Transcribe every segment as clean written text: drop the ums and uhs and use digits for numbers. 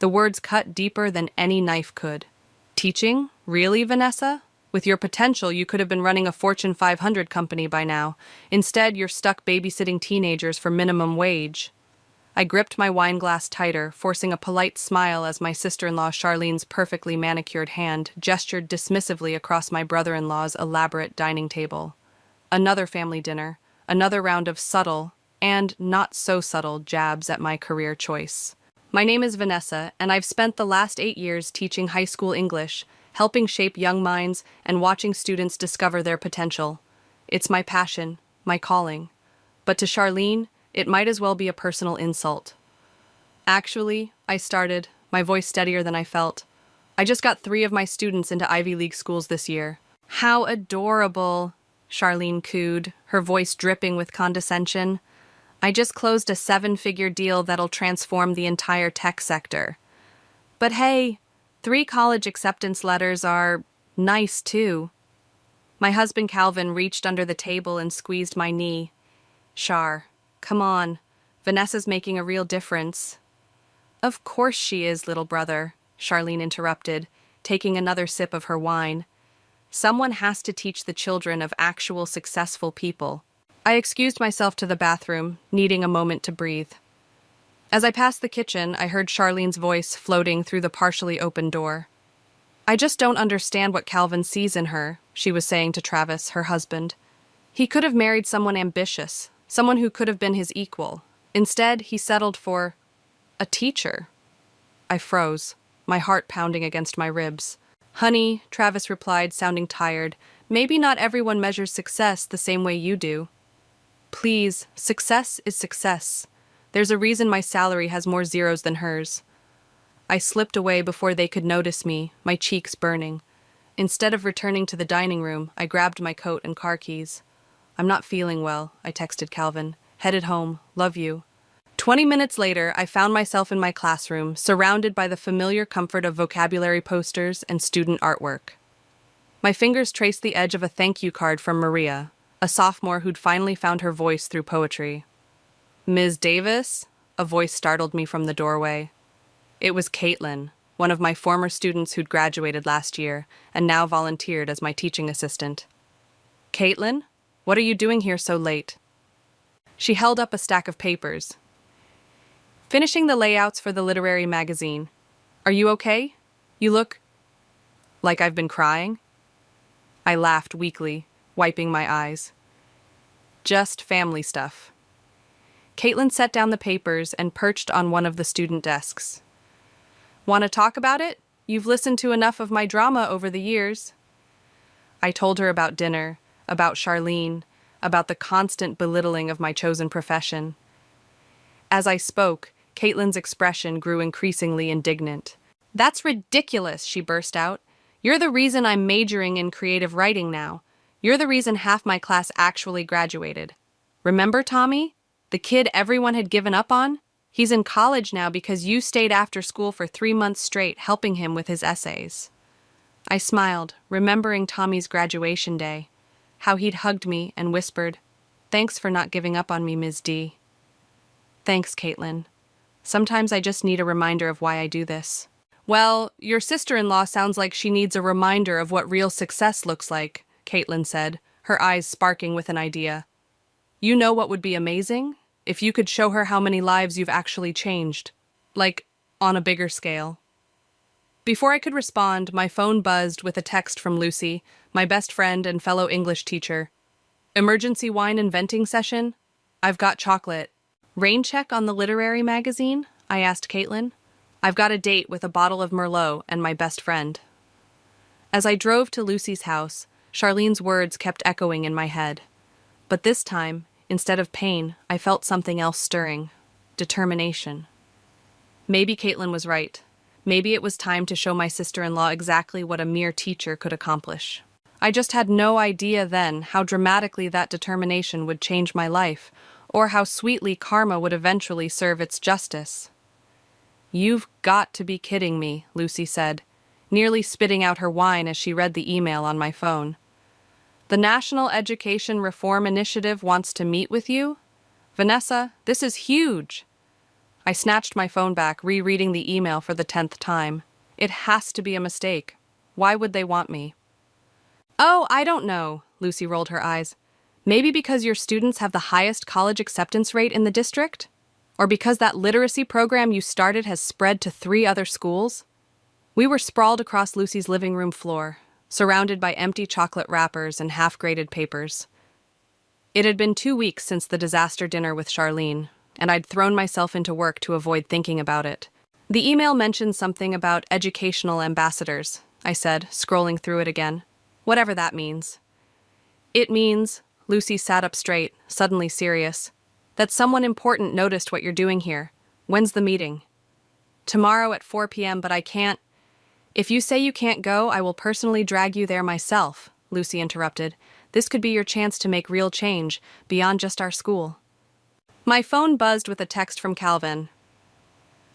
The words cut deeper than any knife could. Teaching? Really, Vanessa? With your potential, you could have been running a Fortune 500 company by now. Instead, you're stuck babysitting teenagers for minimum wage. I gripped my wine glass tighter, forcing a polite smile as my sister-in-law Charlene's perfectly manicured hand gestured dismissively across my brother-in-law's elaborate dining table. Another family dinner, another round of subtle, and not-so-subtle jabs at my career choice. My name is Vanessa, and I've spent the last 8 years teaching high school English, helping shape young minds and watching students discover their potential. It's my passion, my calling. But to Charlene, it might as well be a personal insult. Actually, I started, my voice steadier than I felt. I just got 3 of my students into Ivy League schools this year. How adorable, Charlene cooed, her voice dripping with condescension. I just closed a 7-figure deal that'll transform the entire tech sector. But hey, 3 college acceptance letters are nice too. My husband Calvin reached under the table and squeezed my knee. Char, come on. Vanessa's making a real difference. Of course she is, little brother, Charlene interrupted, taking another sip of her wine. Someone has to teach the children of actual successful people. I excused myself to the bathroom, needing a moment to breathe. As I passed the kitchen, I heard Charlene's voice floating through the partially open door. I just don't understand what Calvin sees in her, she was saying to Travis, her husband. He could have married someone ambitious, someone who could have been his equal. Instead, he settled for a teacher. I froze, my heart pounding against my ribs. Honey, Travis replied, sounding tired, maybe not everyone measures success the same way you do. Please, success is success. There's a reason my salary has more zeros than hers. I slipped away before they could notice me, my cheeks burning. Instead of returning to the dining room, I grabbed my coat and car keys. I'm not feeling well, I texted Calvin. Headed home. Love you. 20 minutes later, I found myself in my classroom, surrounded by the familiar comfort of vocabulary posters and student artwork. My fingers traced the edge of a thank you card from Maria, a sophomore who'd finally found her voice through poetry. Ms. Davis? A voice startled me from the doorway. It was Caitlin, one of my former students who'd graduated last year and now volunteered as my teaching assistant. Caitlin, what are you doing here so late? She held up a stack of papers. Finishing the layouts for the literary magazine. Are you okay? You look like I've been crying. I laughed weakly, wiping my eyes. Just family stuff. Caitlin set down the papers and perched on one of the student desks. Want to talk about it? You've listened to enough of my drama over the years. I told her about dinner, about Charlene, about the constant belittling of my chosen profession. As I spoke, Caitlin's expression grew increasingly indignant. That's ridiculous, she burst out. You're the reason I'm majoring in creative writing now. You're the reason half my class actually graduated. Remember Tommy? The kid everyone had given up on? He's in college now because you stayed after school for 3 months straight helping him with his essays. I smiled, remembering Tommy's graduation day, how he'd hugged me and whispered, "Thanks for not giving up on me, Ms. D." Thanks, Caitlin. Sometimes I just need a reminder of why I do this. Well, your sister-in-law sounds like she needs a reminder of what real success looks like, Caitlin said, her eyes sparking with an idea. You know what would be amazing? If you could show her how many lives you've actually changed. Like, on a bigger scale. Before I could respond, my phone buzzed with a text from Lucy, my best friend and fellow English teacher. Emergency wine and venting session? I've got chocolate. Rain check on the literary magazine? I asked Caitlin. I've got a date with a bottle of Merlot and my best friend. As I drove to Lucy's house, Charlene's words kept echoing in my head. But this time, instead of pain, I felt something else stirring. Determination. Maybe Caitlin was right. Maybe it was time to show my sister-in-law exactly what a mere teacher could accomplish. I just had no idea then how dramatically that determination would change my life, or how sweetly karma would eventually serve its justice. You've got to be kidding me, Lucy said, nearly spitting out her wine as she read the email on my phone. The National Education Reform Initiative wants to meet with you? Vanessa, this is huge. I snatched my phone back, rereading the email for the 10th time. It has to be a mistake. Why would they want me? Oh, I don't know, Lucy rolled her eyes. Maybe because your students have the highest college acceptance rate in the district? Or because that literacy program you started has spread to 3 other schools? We were sprawled across Lucy's living room floor, surrounded by empty chocolate wrappers and half-graded papers. It had been 2 weeks since the disaster dinner with Charlene, and I'd thrown myself into work to avoid thinking about it. The email mentioned something about educational ambassadors, I said, scrolling through it again. Whatever that means. It means, Lucy sat up straight, suddenly serious, that someone important noticed what you're doing here. When's the meeting? Tomorrow at 4 p.m., but I can't. If you say you can't go, I will personally drag you there myself, Lucy interrupted. This could be your chance to make real change, beyond just our school. My phone buzzed with a text from Calvin.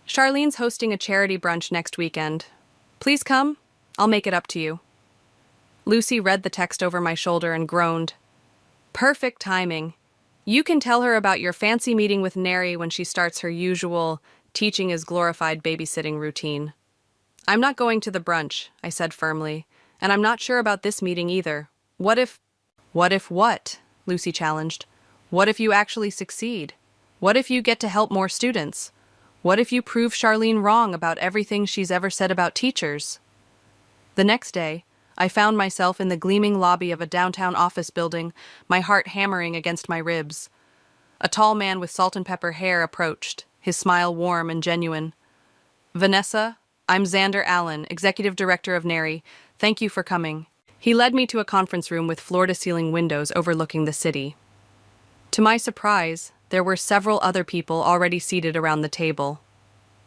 Charlene's hosting a charity brunch next weekend. Please come. I'll make it up to you. Lucy read the text over my shoulder and groaned. Perfect timing. You can tell her about your fancy meeting with Neri when she starts her usual teaching is glorified babysitting routine. I'm not going to the brunch, I said firmly, and I'm not sure about this meeting either. What if what? Lucy challenged. What if you actually succeed? What if you get to help more students? What if you prove Charlene wrong about everything she's ever said about teachers? The next day, I found myself in the gleaming lobby of a downtown office building, my heart hammering against my ribs. A tall man with salt and pepper hair approached, his smile warm and genuine. Vanessa, I'm Xander Allen, Executive Director of Neri. Thank you for coming. He led me to a conference room with floor-to-ceiling windows overlooking the city. To my surprise, there were several other people already seated around the table.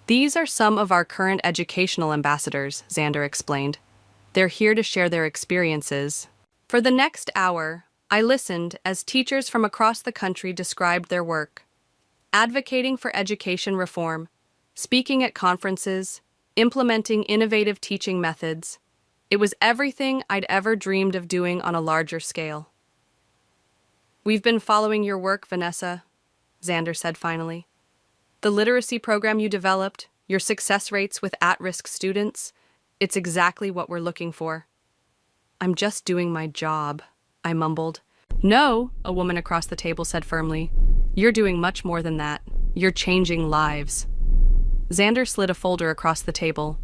These are some of our current educational ambassadors, Xander explained. They're here to share their experiences. For the next hour, I listened as teachers from across the country described their work, advocating for education reform, speaking at conferences, implementing innovative teaching methods. It was everything I'd ever dreamed of doing on a larger scale. We've been following your work, Vanessa, Xander said finally. The literacy program you developed, your success rates with at-risk students, it's exactly what we're looking for. I'm just doing my job, I mumbled. No, a woman across the table said firmly. You're doing much more than that. You're changing lives. Xander slid a folder across the table.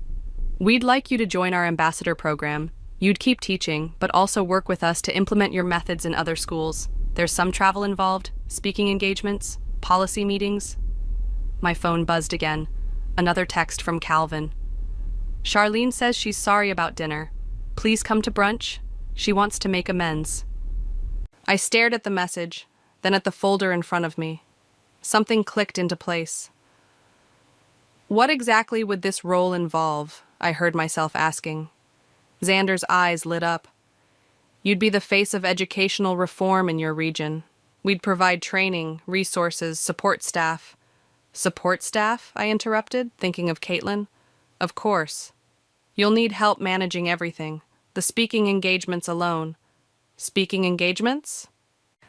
We'd like you to join our ambassador program. You'd keep teaching, but also work with us to implement your methods in other schools. There's some travel involved, speaking engagements, policy meetings. My phone buzzed again. Another text from Calvin. Charlene says she's sorry about dinner. Please come to brunch. She wants to make amends. I stared at the message, then at the folder in front of me. Something clicked into place. What exactly would this role involve? I heard myself asking. Xander's eyes lit up. You'd be the face of educational reform in your region. We'd provide training, resources, support staff. Support staff? I interrupted, thinking of Caitlin. Of course. You'll need help managing everything. The speaking engagements alone. Speaking engagements?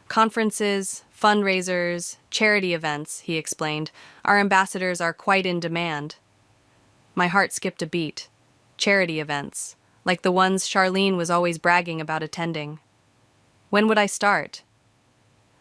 Conferences, fundraisers, charity events, he explained. Our ambassadors are quite in demand. My heart skipped a beat. Charity events, like the ones Charlene was always bragging about attending. When would I start?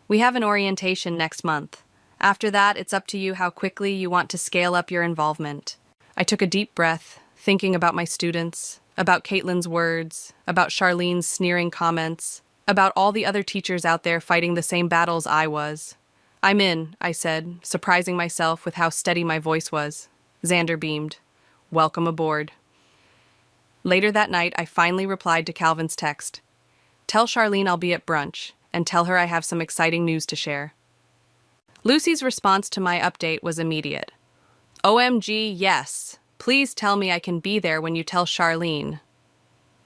We have an orientation next month. After that, it's up to you how quickly you want to scale up your involvement. I took a deep breath, thinking about my students, about Caitlin's words, about Charlene's sneering comments, about all the other teachers out there fighting the same battles I was. I'm in, I said, surprising myself with how steady my voice was. Xander beamed. Welcome aboard. Later that night, I finally replied to Calvin's text. Tell Charlene I'll be at brunch, and tell her I have some exciting news to share. Lucy's response to my update was immediate. OMG, yes. Please tell me I can be there when you tell Charlene.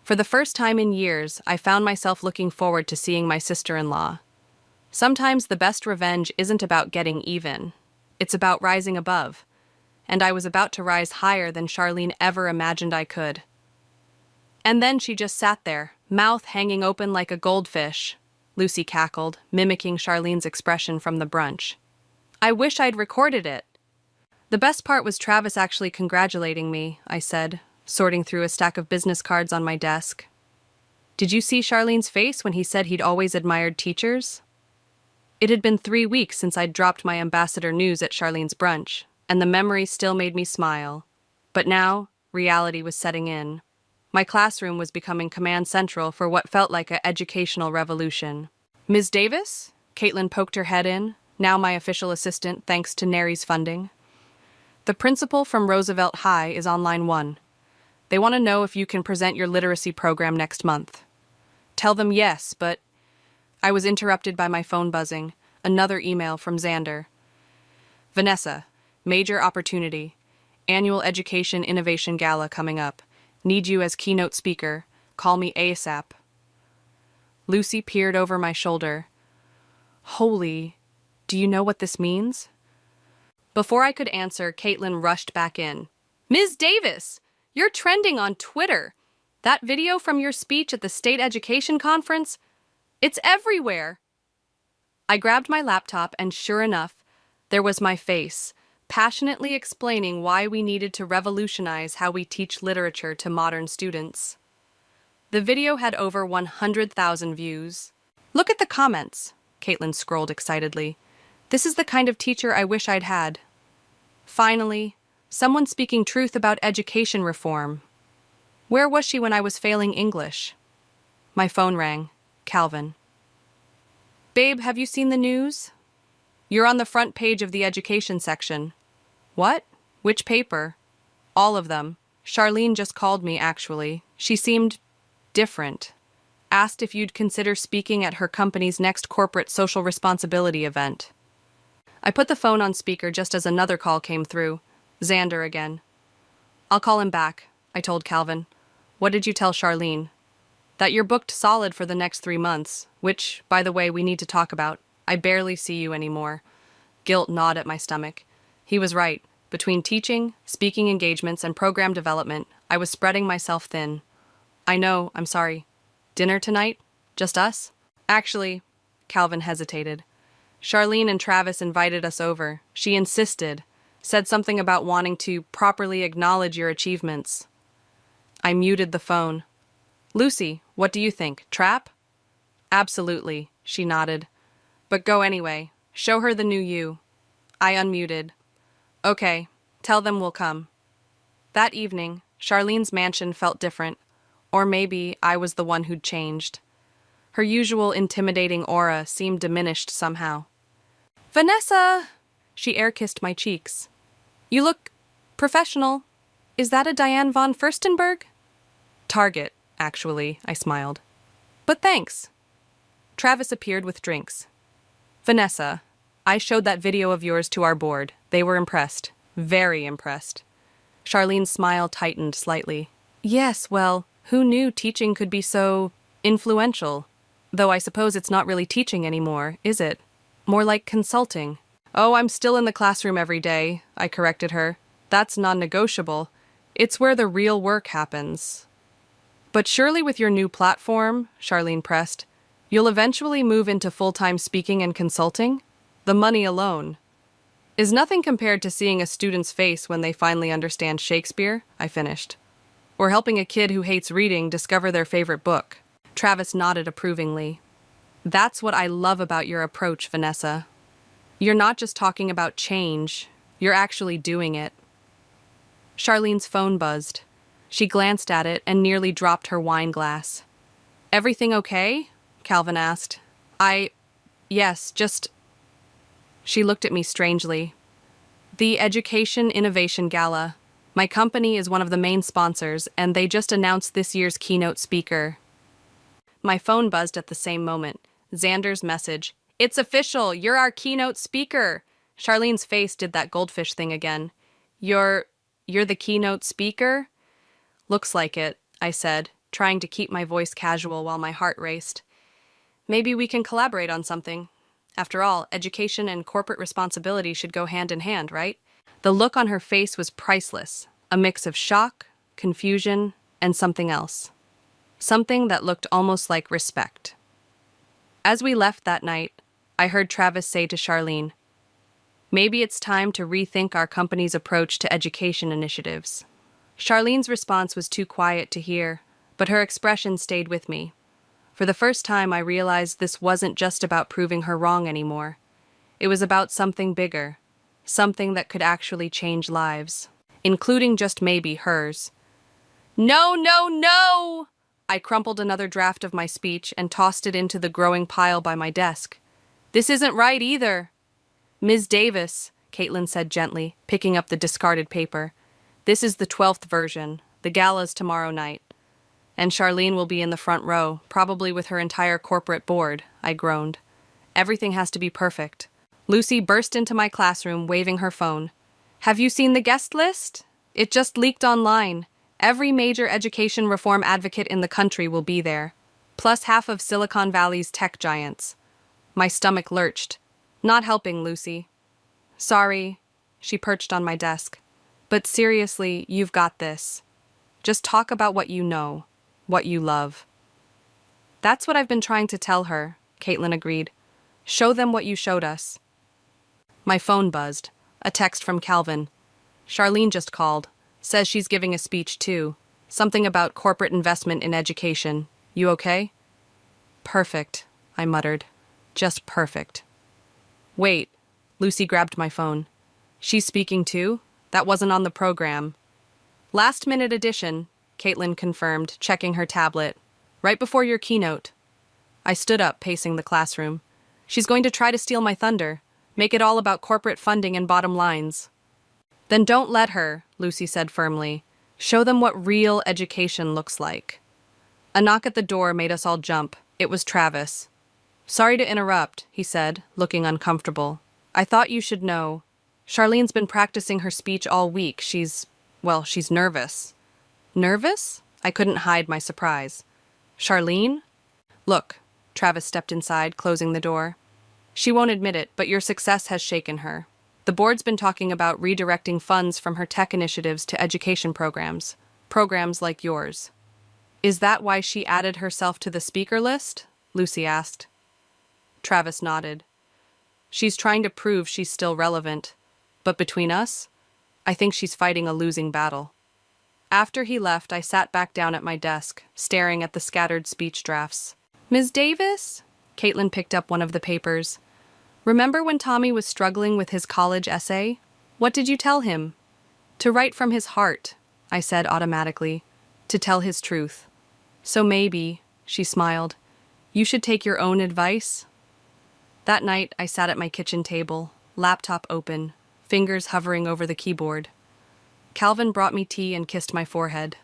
For the first time in years, I found myself looking forward to seeing my sister-in-law. Sometimes the best revenge isn't about getting even. It's about rising above. And I was about to rise higher than Charlene ever imagined I could. And then she just sat there, mouth hanging open like a goldfish. Lucy cackled, mimicking Charlene's expression from the brunch. I wish I'd recorded it. The best part was Travis actually congratulating me, I said, sorting through a stack of business cards on my desk. Did you see Charlene's face when he said he'd always admired teachers? It had been 3 weeks since I'd dropped my ambassador news at Charlene's brunch, and the memory still made me smile. But now, reality was setting in. My classroom was becoming command central for what felt like an educational revolution. Ms. Davis? Caitlin poked her head in, now my official assistant thanks to NARY's funding. The principal from Roosevelt High is on line 1. They want to know if you can present your literacy program next month. Tell them yes, but... I was interrupted by my phone buzzing, another email from Xander. Vanessa, major opportunity. Annual Education Innovation Gala coming up. Need you as keynote speaker. Call me ASAP. Lucy peered over my shoulder. Holy, do you know what this means? Before I could answer, Caitlin rushed back in. Ms. Davis, you're trending on Twitter. That video from your speech at the state education conference, it's everywhere. I grabbed my laptop and sure enough, there was my face, passionately explaining why we needed to revolutionize how we teach literature to modern students. The video had over 100,000 views. Look at the comments, Caitlin scrolled excitedly. This is the kind of teacher I wish I'd had. Finally, someone speaking truth about education reform. Where was she when I was failing English? My phone rang. Calvin. Babe, have you seen the news? You're on the front page of the education section. What? Which paper? All of them. Charlene just called me, actually. She seemed different. Asked if you'd consider speaking at her company's next corporate social responsibility event. I put the phone on speaker just as another call came through. Xander again. I'll call him back, I told Calvin. What did you tell Charlene? That you're booked solid for the next 3 months, which, by the way, we need to talk about. I barely see you anymore. Guilt gnawed at my stomach. He was right. Between teaching, speaking engagements, and program development, I was spreading myself thin. I know, I'm sorry. Dinner tonight? Just us? Actually, Calvin hesitated. Charlene and Travis invited us over. She insisted. Said something about wanting to properly acknowledge your achievements. I muted the phone. Lucy, what do you think? Trap? Absolutely, she nodded. But go anyway. Show her the new you. I unmuted. Okay, tell them we'll come. That evening, Charlene's mansion felt different. Or maybe I was the one who'd changed. Her usual intimidating aura seemed diminished somehow. Vanessa! She air-kissed my cheeks. You look professional. Is that a Diane von Furstenberg? Target, actually, I smiled. But thanks. Travis appeared with drinks. Vanessa, I showed that video of yours to our board. They were impressed. Very impressed. Charlene's smile tightened slightly. Yes, well, who knew teaching could be so influential? Though I suppose it's not really teaching anymore, is it? More like consulting. Oh, I'm still in the classroom every day, I corrected her. That's non-negotiable. It's where the real work happens. But surely with your new platform, Charlene pressed, you'll eventually move into full-time speaking and consulting? The money alone is nothing compared to seeing a student's face when they finally understand Shakespeare, I finished. Or helping a kid who hates reading discover their favorite book. Travis nodded approvingly. That's what I love about your approach, Vanessa. You're not just talking about change, you're actually doing it. Charlene's phone buzzed. She glanced at it and nearly dropped her wine glass. Everything okay? Calvin asked. Yes, just... She looked at me strangely. The Education Innovation Gala. My company is one of the main sponsors, and they just announced this year's keynote speaker. My phone buzzed at the same moment. Xander's message. It's official! You're our keynote speaker! Charlene's face did that goldfish thing again. You're the keynote speaker? Looks like it, I said, trying to keep my voice casual while my heart raced. Maybe we can collaborate on something. After all, education and corporate responsibility should go hand in hand, right? The look on her face was priceless, a mix of shock, confusion, and something else. Something that looked almost like respect. As we left that night, I heard Travis say to Charlene, Maybe it's time to rethink our company's approach to education initiatives. Charlene's response was too quiet to hear, but her expression stayed with me. For the first time, I realized this wasn't just about proving her wrong anymore. It was about something bigger, something that could actually change lives, including just maybe hers. No, no, no! I crumpled another draft of my speech and tossed it into the growing pile by my desk. This isn't right either. Ms. Davis, Caitlin said gently, picking up the discarded paper. This is the 12th version. The gala's tomorrow night. And Charlene will be in the front row, probably with her entire corporate board, I groaned. Everything has to be perfect. Lucy burst into my classroom, waving her phone. Have you seen the guest list? It just leaked online. Every major education reform advocate in the country will be there, plus half of Silicon Valley's tech giants. My stomach lurched. Not helping, Lucy. Sorry, she perched on my desk. But seriously, you've got this. Just talk about what you know, what you love. That's what I've been trying to tell her, Caitlin agreed. Show them what you showed us. My phone buzzed. A text from Calvin. Charlene just called. Says she's giving a speech too. Something about corporate investment in education. You okay? Perfect, I muttered. Just perfect. Wait, Lucy grabbed my phone. She's speaking too? That wasn't on the program. Last-minute addition, Caitlin confirmed, checking her tablet. Right before your keynote. I stood up, pacing the classroom. She's going to try to steal my thunder. Make it all about corporate funding and bottom lines. Then don't let her, Lucy said firmly. Show them what real education looks like. A knock at the door made us all jump. It was Travis. Sorry to interrupt, he said, looking uncomfortable. I thought you should know. Charlene's been practicing her speech all week. She's nervous. Nervous? I couldn't hide my surprise. Charlene? Look, Travis stepped inside, closing the door. She won't admit it, but your success has shaken her. The board's been talking about redirecting funds from her tech initiatives to education programs like yours. Is that why she added herself to the speaker list? Lucy asked. Travis nodded. She's trying to prove she's still relevant. But between us, I think she's fighting a losing battle. After he left, I sat back down at my desk, staring at the scattered speech drafts. Ms. Davis? Caitlin picked up one of the papers. Remember when Tommy was struggling with his college essay? What did you tell him? To write from his heart, I said automatically. To tell his truth. So maybe, she smiled, you should take your own advice? That night, I sat at my kitchen table, laptop open, fingers hovering over the keyboard. Calvin brought me tea and kissed my forehead.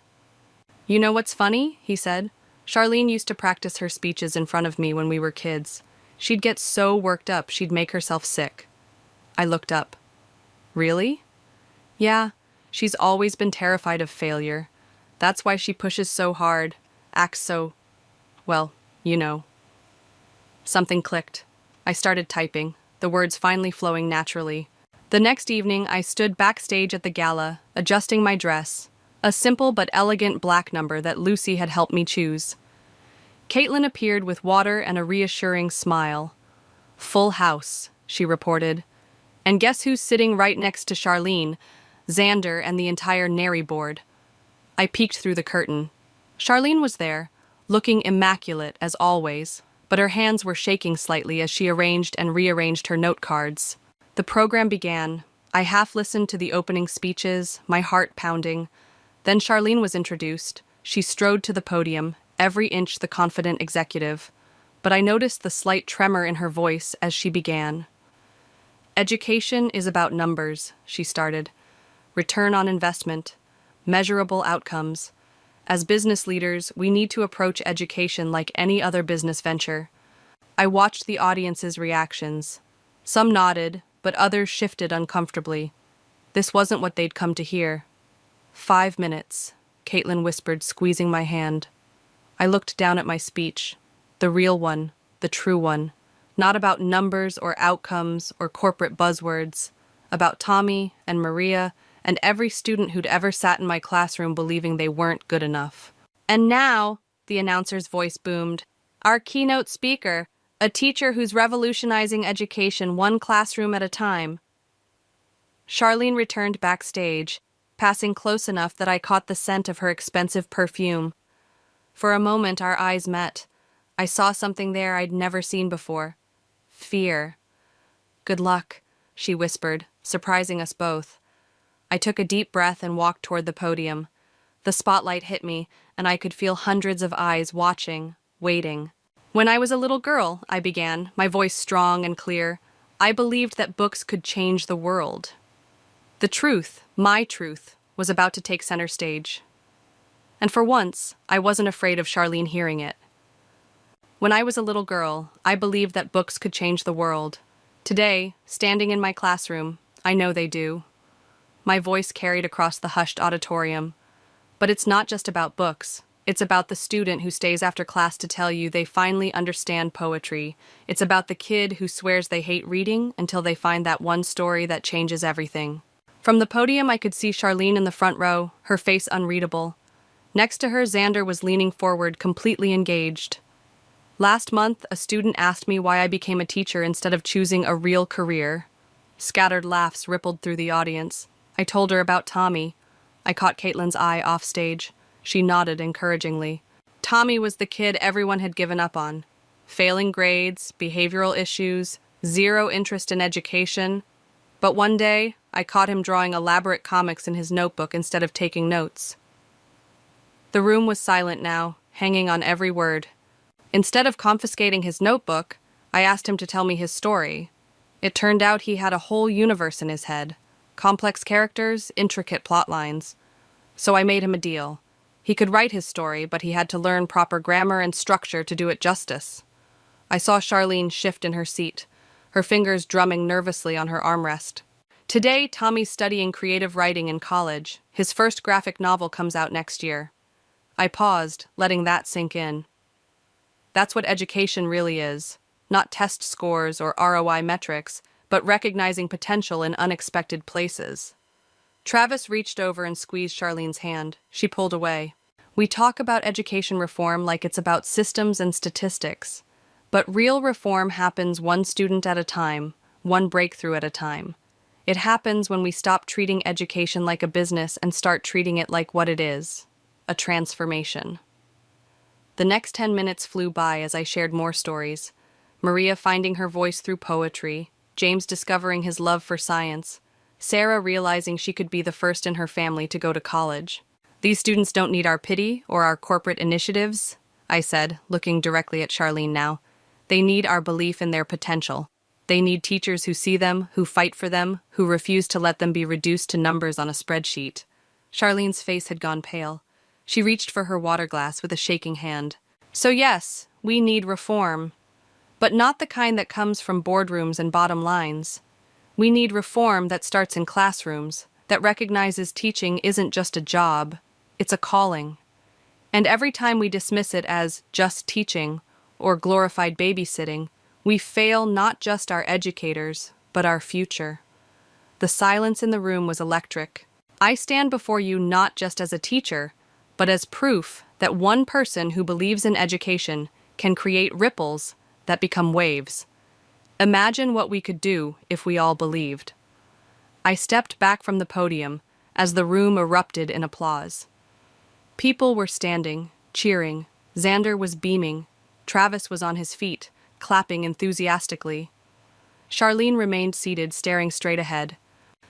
You know what's funny? He said. Charlene used to practice her speeches in front of me when we were kids. She'd get so worked up she'd make herself sick. I looked up. Really? Yeah, she's always been terrified of failure. That's why she pushes so hard, acts so, well, you know. Something clicked. I started typing, the words finally flowing naturally. The next evening, I stood backstage at the gala, adjusting my dress, a simple but elegant black number that Lucy had helped me choose. Caitlin appeared with water and a reassuring smile. Full house, she reported. And guess who's sitting right next to Charlene? Xander and the entire Nary board. I peeked through the curtain. Charlene was there, looking immaculate as always, but her hands were shaking slightly as she arranged and rearranged her note cards. The program began. I half listened to the opening speeches, my heart pounding. Then Charlene was introduced. She strode to the podium, every inch the confident executive. But I noticed the slight tremor in her voice as she began. Education is about numbers, she started. Return on investment. Measurable outcomes. As business leaders, we need to approach education like any other business venture. I watched the audience's reactions. Some nodded, but others shifted uncomfortably. This wasn't what they'd come to hear. 5 minutes, Caitlin whispered, squeezing my hand. I looked down at my speech. The real one, the true one. Not about numbers or outcomes or corporate buzzwords. About Tommy and Maria and every student who'd ever sat in my classroom believing they weren't good enough. And now, the announcer's voice boomed, our keynote speaker, a teacher who's revolutionizing education one classroom at a time. Charlene returned backstage, passing close enough that I caught the scent of her expensive perfume. For a moment, our eyes met. I saw something there I'd never seen before. Fear. "Good luck," she whispered, surprising us both. I took a deep breath and walked toward the podium. The spotlight hit me, and I could feel hundreds of eyes watching, waiting. "When I was a little girl," I began, my voice strong and clear, "I believed that books could change the world." The truth, my truth, was about to take center stage. And for once, I wasn't afraid of Charlene hearing it. When I was a little girl, I believed that books could change the world. Today, standing in my classroom, I know they do. My voice carried across the hushed auditorium. But it's not just about books. It's about the student who stays after class to tell you they finally understand poetry. It's about the kid who swears they hate reading until they find that one story that changes everything. From the podium, I could see Charlene in the front row, her face unreadable. Next to her, Xander was leaning forward, completely engaged. Last month, a student asked me why I became a teacher instead of choosing a real career. Scattered laughs rippled through the audience. I told her about Tommy. I caught Caitlin's eye offstage. She nodded encouragingly. Tommy was the kid everyone had given up on. Failing grades, behavioral issues, zero interest in education. But one day, I caught him drawing elaborate comics in his notebook instead of taking notes. The room was silent now, hanging on every word. Instead of confiscating his notebook, I asked him to tell me his story. It turned out he had a whole universe in his head. Complex characters, intricate plot lines. So I made him a deal. He could write his story, but he had to learn proper grammar and structure to do it justice. I saw Charlene shift in her seat, her fingers drumming nervously on her armrest. Today, Tommy's studying creative writing in college. His first graphic novel comes out next year. I paused, letting that sink in. That's what education really is. Not test scores or ROI metrics, but recognizing potential in unexpected places. Travis reached over and squeezed Charlene's hand. She pulled away. We talk about education reform like it's about systems and statistics. But real reform happens one student at a time, one breakthrough at a time. It happens when we stop treating education like a business and start treating it like what it is, a transformation. The next 10 minutes flew by as I shared more stories. Maria finding her voice through poetry, James discovering his love for science, Sarah realizing she could be the first in her family to go to college. These students don't need our pity or our corporate initiatives, I said, looking directly at Charlene now. They need our belief in their potential. They need teachers who see them, who fight for them, who refuse to let them be reduced to numbers on a spreadsheet. Charlene's face had gone pale. She reached for her water glass with a shaking hand. So yes, we need reform. But not the kind that comes from boardrooms and bottom lines. We need reform that starts in classrooms, that recognizes teaching isn't just a job, it's a calling. And every time we dismiss it as just teaching or glorified babysitting, we fail not just our educators, but our future. The silence in the room was electric. I stand before you not just as a teacher, but as proof that one person who believes in education can create ripples that become waves. Imagine what we could do if we all believed. I stepped back from the podium as the room erupted in applause. People were standing, cheering. Xander was beaming. Travis was on his feet, clapping enthusiastically. Charlene remained seated, staring straight ahead.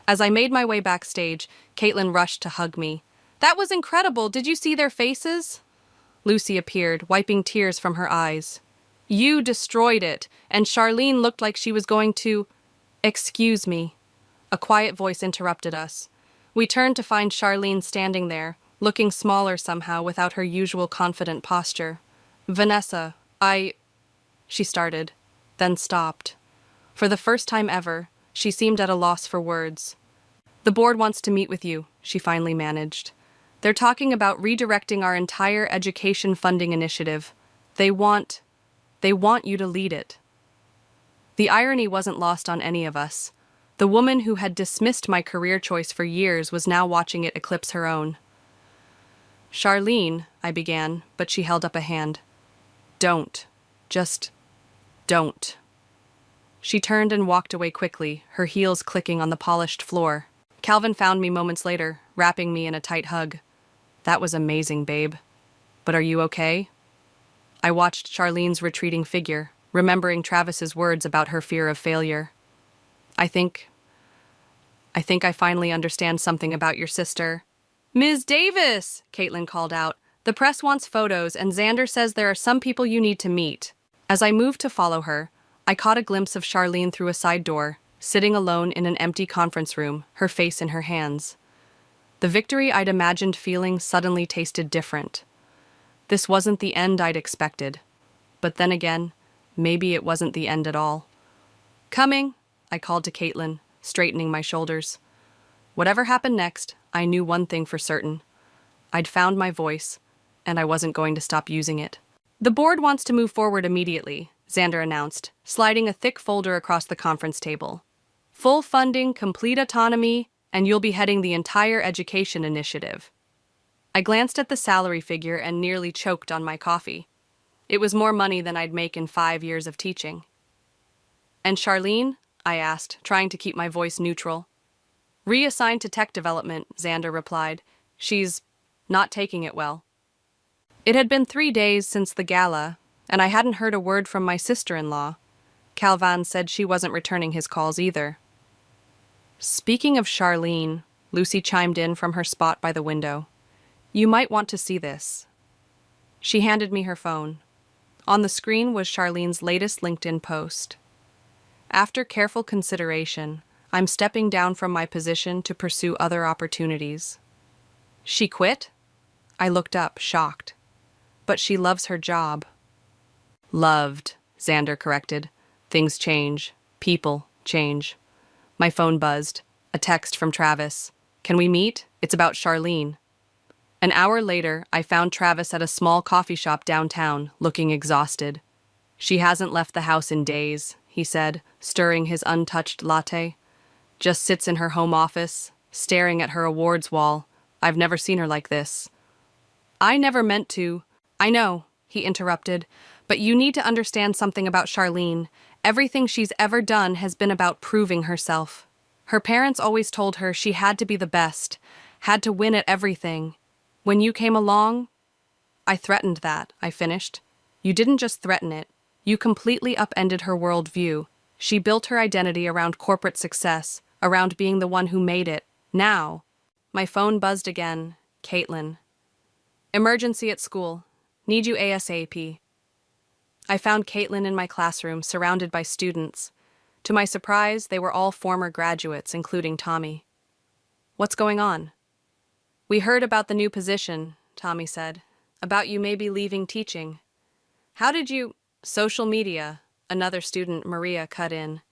As I made my way backstage, Caitlin rushed to hug me. "That was incredible! Did you see their faces?" Lucy appeared, wiping tears from her eyes. "You destroyed it, and Charlene looked like she was going to—" "Excuse me." A quiet voice interrupted us. We turned to find Charlene standing there, looking smaller somehow without her usual confident posture. "Vanessa, she started, then stopped. For the first time ever, she seemed at a loss for words. "The board wants to meet with you," she finally managed. "They're talking about redirecting our entire education funding initiative. They want you to lead it." The irony wasn't lost on any of us. The woman who had dismissed my career choice for years was now watching it eclipse her own. "Charlene," I began, but she held up a hand. "Don't. Just don't." She turned and walked away quickly, her heels clicking on the polished floor. Calvin found me moments later, wrapping me in a tight hug. That was amazing, babe. But are you okay? I watched Charlene's retreating figure, remembering Travis's words about her fear of failure. I think I finally understand something about your sister. Ms. Davis, Caitlin called out. The press wants photos, and Xander says there are some people you need to meet. As I moved to follow her, I caught a glimpse of Charlene through a side door, sitting alone in an empty conference room, her face in her hands. The victory I'd imagined feeling suddenly tasted different. This wasn't the end I'd expected. But then again, maybe it wasn't the end at all. Coming, I called to Caitlin, straightening my shoulders. Whatever happened next, I knew one thing for certain. I'd found my voice, and I wasn't going to stop using it. The board wants to move forward immediately, Xander announced, sliding a thick folder across the conference table. Full funding, complete autonomy, and you'll be heading the entire education initiative. I glanced at the salary figure and nearly choked on my coffee. It was more money than I'd make in 5 years of teaching. And Charlene? I asked, trying to keep my voice neutral. Reassigned to tech development, Xander replied. She's not taking it well. It had been 3 days since the gala, and I hadn't heard a word from my sister-in-law. Calvin said she wasn't returning his calls either. Speaking of Charlene, Lucy chimed in from her spot by the window. You might want to see this. She handed me her phone. On the screen was Charlene's latest LinkedIn post. After careful consideration, I'm stepping down from my position to pursue other opportunities. She quit? I looked up, shocked. But she loves her job. Loved, Xander corrected. Things change. People change. My phone buzzed. A text from Travis. Can we meet? It's about Charlene. An hour later, I found Travis at a small coffee shop downtown, looking exhausted. She hasn't left the house in days, he said, stirring his untouched latte. Just sits in her home office, staring at her awards wall. I've never seen her like this. I never meant to. I know, he interrupted, but you need to understand something about Charlene. Everything she's ever done has been about proving herself. Her parents always told her she had to be the best, had to win at everything. When you came along, I threatened that, I finished. You didn't just threaten it. You completely upended her worldview. She built her identity around corporate success, around being the one who made it. Now, my phone buzzed again. Caitlin. Emergency at school. Need you ASAP. I found Caitlin in my classroom, surrounded by students. To my surprise, they were all former graduates, including Tommy. What's going on? We heard about the new position, Tommy said. About you maybe leaving teaching. How did you... Social media, another student, Maria, cut in.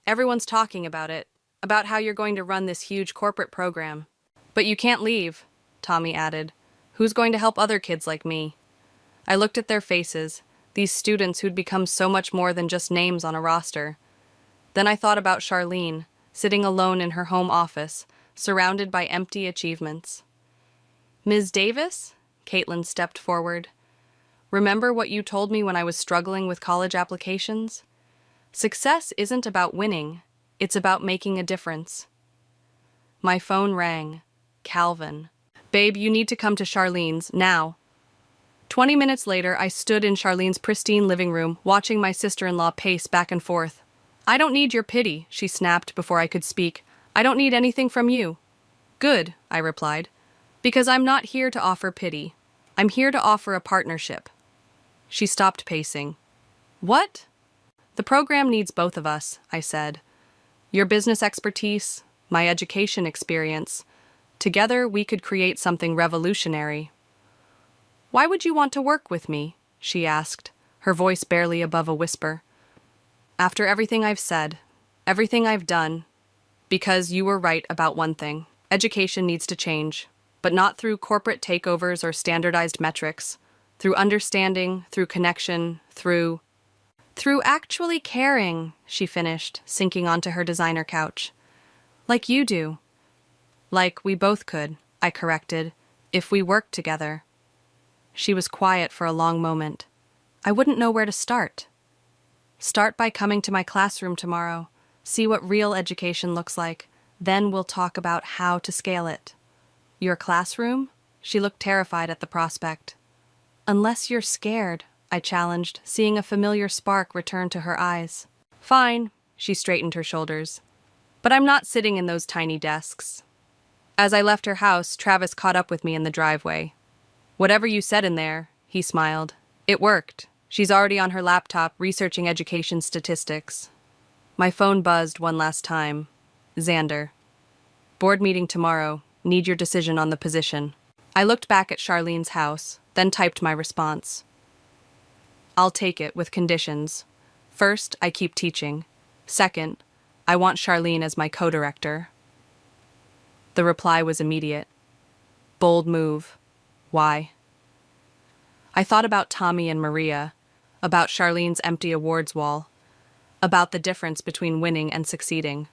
Everyone's talking about it, about how you're going to run this huge corporate program. But you can't leave, Tommy added. Who's going to help other kids like me? I looked at their faces, these students who'd become so much more than just names on a roster. Then I thought about Charlene, sitting alone in her home office, surrounded by empty achievements. Ms. Davis? Caitlin stepped forward. Remember what you told me when I was struggling with college applications? Success isn't about winning, it's about making a difference. My phone rang. Calvin. Babe, you need to come to Charlene's, now. 20 minutes later, I stood in Charlene's pristine living room, watching my sister-in-law pace back and forth. I don't need your pity, she snapped before I could speak. I don't need anything from you. Good, I replied. Because I'm not here to offer pity. I'm here to offer a partnership. She stopped pacing. What? The program needs both of us, I said. Your business expertise, my education experience. Together, we could create something revolutionary. Why would you want to work with me? She asked, her voice barely above a whisper. After everything I've said, everything I've done, because you were right about one thing. Education needs to change, but not through corporate takeovers or standardized metrics. Through understanding, through connection, through actually caring, she finished, sinking onto her designer couch. Like you do. Like we both could, I corrected, if we worked together. She was quiet for a long moment. I wouldn't know where to start. Start by coming to my classroom tomorrow. See what real education looks like. Then we'll talk about how to scale it. Your classroom? She looked terrified at the prospect. Unless you're scared, I challenged, seeing a familiar spark return to her eyes. Fine, she straightened her shoulders. But I'm not sitting in those tiny desks. As I left her house, Travis caught up with me in the driveway. Whatever you said in there, he smiled. It worked. She's already on her laptop researching education statistics. My phone buzzed one last time. Xander. Board meeting tomorrow. Need your decision on the position. I looked back at Charlene's house, then typed my response. I'll take it with conditions. First, I keep teaching. Second, I want Charlene as my co-director. The reply was immediate. Bold move. Why? I thought about Tommy and Maria, about Charlene's empty awards wall, about the difference between winning and succeeding.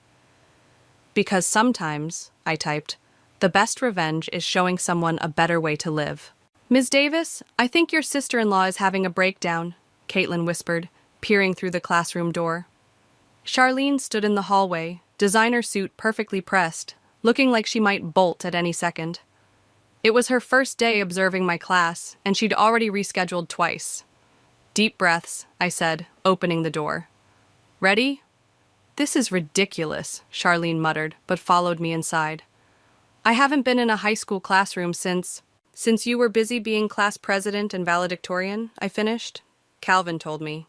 Because sometimes, I typed, the best revenge is showing someone a better way to live. Ms. Davis, I think your sister-in-law is having a breakdown, Caitlin whispered, peering through the classroom door. Charlene stood in the hallway, designer suit perfectly pressed, looking like she might bolt at any second. It was her first day observing my class, and she'd already rescheduled twice. Deep breaths, I said, opening the door. Ready? This is ridiculous, Charlene muttered, but followed me inside. I haven't been in a high school classroom since you were busy being class president and valedictorian, I finished. Calvin told me.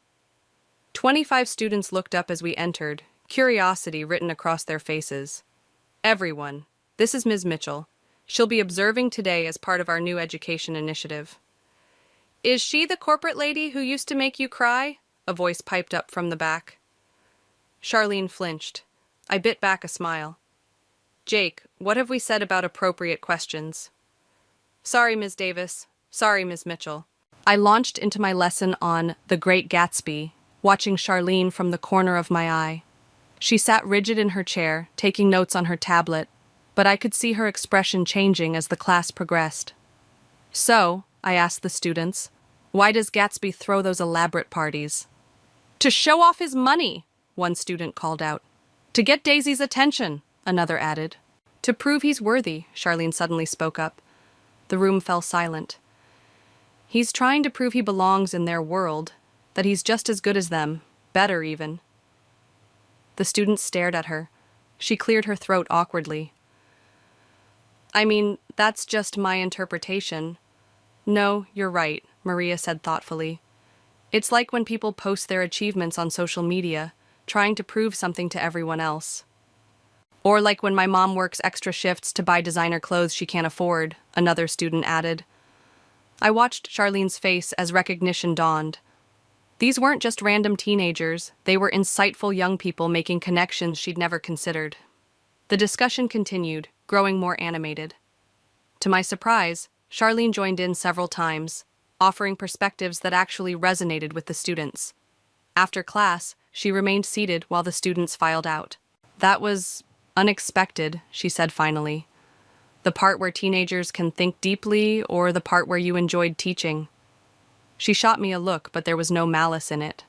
25 students looked up as we entered, curiosity written across their faces. Everyone, this is Ms. Mitchell. She'll be observing today as part of our new education initiative. Is she the corporate lady who used to make you cry? A voice piped up from the back. Charlene flinched. I bit back a smile. Jake, what have we said about appropriate questions? Sorry, Ms. Davis. Sorry, Ms. Mitchell. I launched into my lesson on The Great Gatsby, watching Charlene from the corner of my eye. She sat rigid in her chair, taking notes on her tablet, but I could see her expression changing as the class progressed. So, I asked the students, why does Gatsby throw those elaborate parties? To show off his money, one student called out. To get Daisy's attention, another added. To prove he's worthy, Charlene suddenly spoke up. The room fell silent. He's trying to prove he belongs in their world, that he's just as good as them, better even. The students stared at her. She cleared her throat awkwardly. I mean, that's just my interpretation. No, you're right, Maria said thoughtfully. It's like when people post their achievements on social media, trying to prove something to everyone else. Or like when my mom works extra shifts to buy designer clothes she can't afford, another student added. I watched Charlene's face as recognition dawned. These weren't just random teenagers, they were insightful young people making connections she'd never considered. The discussion continued, growing more animated. To my surprise, Charlene joined in several times, offering perspectives that actually resonated with the students. After class, she remained seated while the students filed out. That was unexpected, she said finally. The part where teenagers can think deeply, or the part where you enjoyed teaching? She shot me a look, but there was no malice in it.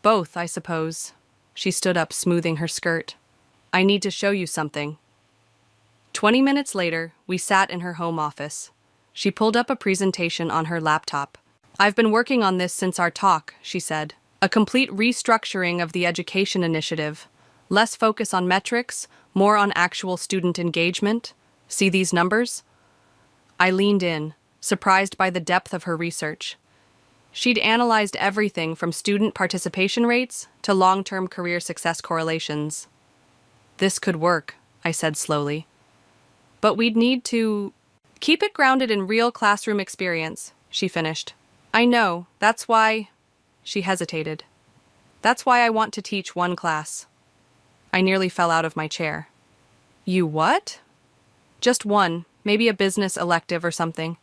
Both, I suppose. She stood up, smoothing her skirt. I need to show you something. 20 minutes later, we sat in her home office. She pulled up a presentation on her laptop. I've been working on this since our talk, she said. A complete restructuring of the education initiative. Less focus on metrics, more on actual student engagement. See these numbers? I leaned in, surprised by the depth of her research. She'd analyzed everything from student participation rates to long-term career success correlations. This could work, I said slowly. But we'd need to keep it grounded in real classroom experience, she finished. I know, that's why... She hesitated. That's why I want to teach one class. I nearly fell out of my chair. You what? Just one, maybe a business elective or something.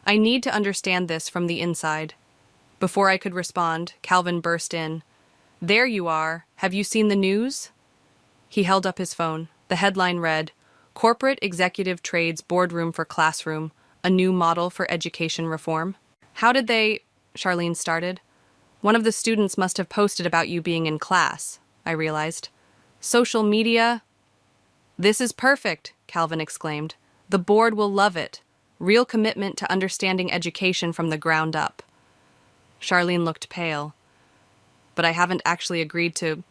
I need to understand this from the inside. Before I could respond, Calvin burst in. There you are. Have you seen the news? He held up his phone. The headline read, Corporate Executive Trades Boardroom for Classroom, a new model for education reform. How did they... Charlene started. One of the students must have posted about you being in class, I realized. Social media... This is perfect, Calvin exclaimed. The board will love it. Real commitment to understanding education from the ground up. Charlene looked pale. But I haven't actually agreed to...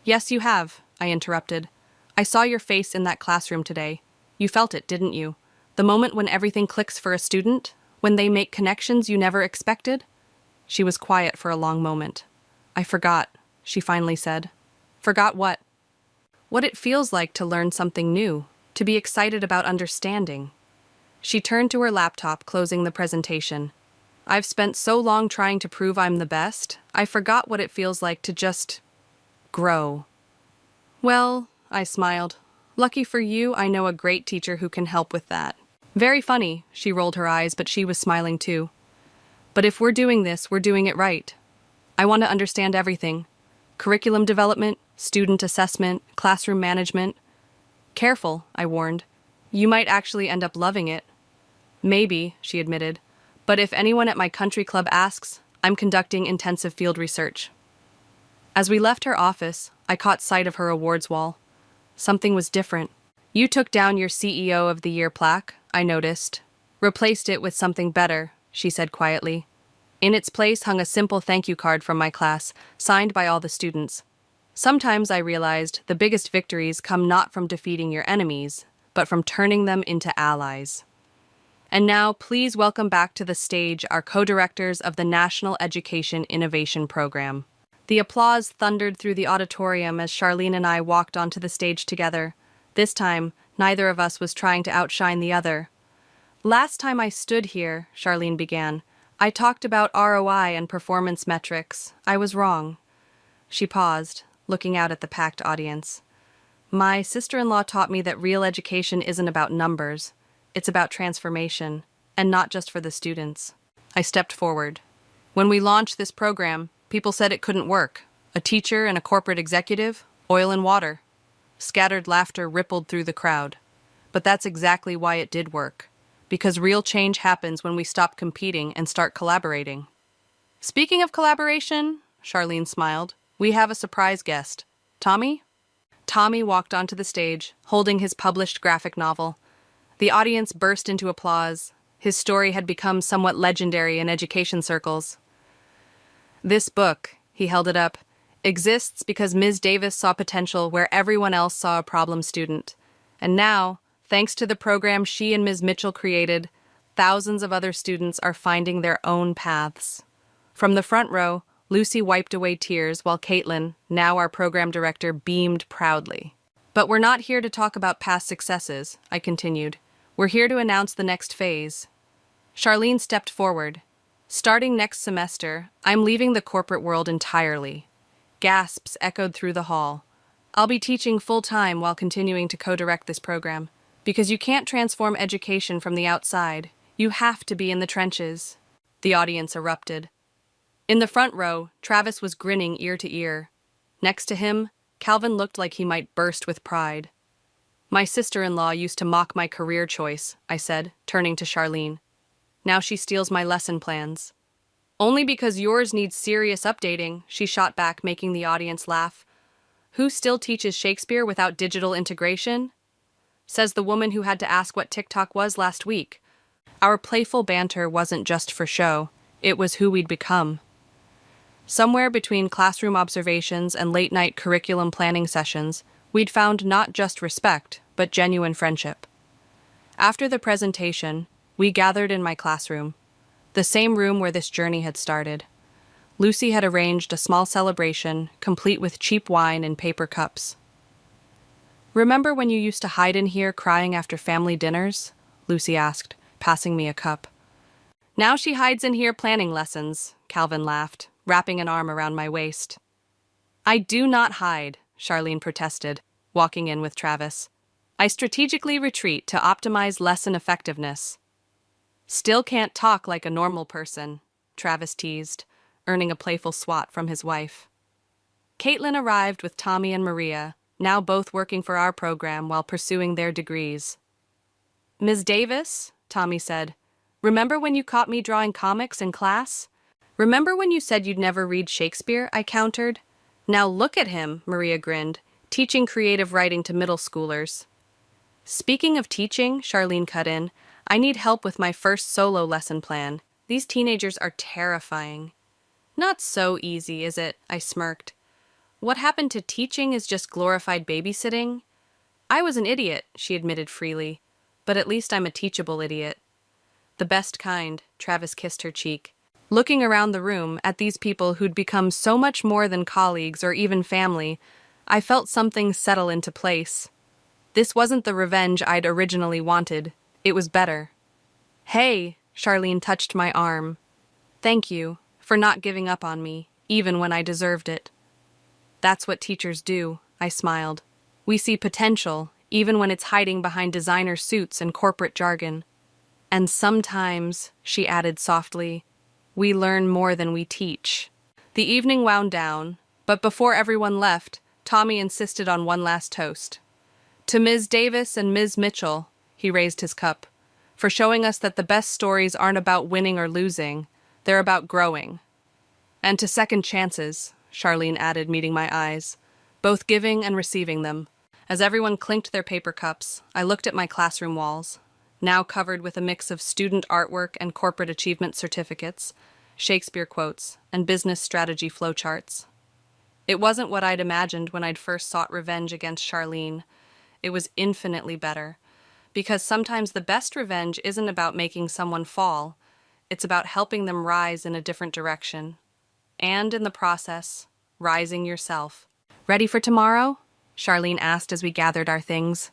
Yes, you have, I interrupted. I saw your face in that classroom today. You felt it, didn't you? The moment when everything clicks for a student? When they make connections you never expected? She was quiet for a long moment. I forgot, she finally said. Forgot what? What it feels like to learn something new, to be excited about understanding. She turned to her laptop, closing the presentation. I've spent so long trying to prove I'm the best, I forgot what it feels like to just... grow. Well, I smiled. Lucky for you, I know a great teacher who can help with that. Very funny, she rolled her eyes, but she was smiling too. But if we're doing this, we're doing it right. I want to understand everything. Curriculum development, student assessment, classroom management. Careful, I warned. You might actually end up loving it. Maybe, she admitted. But if anyone at my country club asks, I'm conducting intensive field research. As we left her office, I caught sight of her awards wall. Something was different. You took down your CEO of the Year plaque, I noticed. Replaced it with something better, she said quietly. In its place hung a simple thank you card from my class, signed by all the students. Sometimes I realized the biggest victories come not from defeating your enemies, but from turning them into allies. And now, please welcome back to the stage our co-directors of the National Education Innovation Program. The applause thundered through the auditorium as Charlene and I walked onto the stage together. This time, neither of us was trying to outshine the other. Last time I stood here, Charlene began, I talked about ROI and performance metrics. I was wrong. She paused, looking out at the packed audience. My sister-in-law taught me that real education isn't about numbers. It's about transformation, and not just for the students. I stepped forward. When we launched this program, people said it couldn't work. A teacher and a corporate executive, oil and water. Scattered laughter rippled through the crowd. But that's exactly why it did work. Because real change happens when we stop competing and start collaborating. Speaking of collaboration, Charlene smiled, we have a surprise guest. Tommy? Tommy walked onto the stage, holding his published graphic novel. The audience burst into applause. His story had become somewhat legendary in education circles. This book, he held it up, exists because Ms. Davis saw potential where everyone else saw a problem student. And now, thanks to the program she and Ms. Mitchell created, thousands of other students are finding their own paths. From the front row, Lucy wiped away tears while Caitlin, now our program director, beamed proudly. But we're not here to talk about past successes, I continued. We're here to announce the next phase. Charlene stepped forward. Starting next semester, I'm leaving the corporate world entirely. Gasps echoed through the hall. I'll be teaching full-time while continuing to co-direct this program. Because you can't transform education from the outside. You have to be in the trenches. The audience erupted. In the front row, Travis was grinning ear to ear. Next to him, Calvin looked like he might burst with pride. My sister-in-law used to mock my career choice, I said, turning to Charlene. Now she steals my lesson plans. Only because yours needs serious updating, she shot back, making the audience laugh. Who still teaches Shakespeare without digital integration? Says the woman who had to ask what TikTok was last week. Our playful banter wasn't just for show, it was who we'd become. Somewhere between classroom observations and late-night curriculum planning sessions, we'd found not just respect, but genuine friendship. After the presentation, we gathered in my classroom, the same room where this journey had started. Lucy had arranged a small celebration, complete with cheap wine and paper cups. Remember when you used to hide in here crying after family dinners? Lucy asked, passing me a cup. Now she hides in here planning lessons, Calvin laughed, wrapping an arm around my waist. I do not hide, Charlene protested, walking in with Travis. I strategically retreat to optimize lesson effectiveness. Still can't talk like a normal person, Travis teased, earning a playful swat from his wife. Caitlin arrived with Tommy and Maria, now both working for our program while pursuing their degrees. Ms. Davis, Tommy said, remember when you caught me drawing comics in class? Remember when you said you'd never read Shakespeare? I countered. Now look at him, Maria grinned, teaching creative writing to middle schoolers. Speaking of teaching, Charlene cut in, I need help with my first solo lesson plan. These teenagers are terrifying. Not so easy, is it? I smirked. What happened to teaching is just glorified babysitting? I was an idiot, she admitted freely, but at least I'm a teachable idiot. The best kind, Travis kissed her cheek. Looking around the room at these people who'd become so much more than colleagues or even family, I felt something settle into place. This wasn't the revenge I'd originally wanted. It was better. Hey, Charlene touched my arm. Thank you for not giving up on me, even when I deserved it. That's what teachers do, I smiled. We see potential, even when it's hiding behind designer suits and corporate jargon. And sometimes, she added softly, we learn more than we teach. The evening wound down, but before everyone left, Tommy insisted on one last toast. To Ms. Davis and Ms. Mitchell, he raised his cup, for showing us that the best stories aren't about winning or losing, they're about growing. And to second chances, Charlene added, meeting my eyes, both giving and receiving them. As everyone clinked their paper cups, I looked at my classroom walls, now covered with a mix of student artwork and corporate achievement certificates, Shakespeare quotes, and business strategy flowcharts. It wasn't what I'd imagined when I'd first sought revenge against Charlene. It was infinitely better, because sometimes the best revenge isn't about making someone fall, it's about helping them rise in a different direction. And in the process, rising yourself. Ready for tomorrow? Charlene asked as we gathered our things.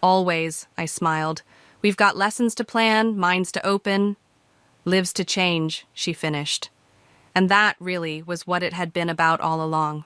Always, I smiled. We've got lessons to plan, minds to open, lives to change, she finished. And that, really, was what it had been about all along.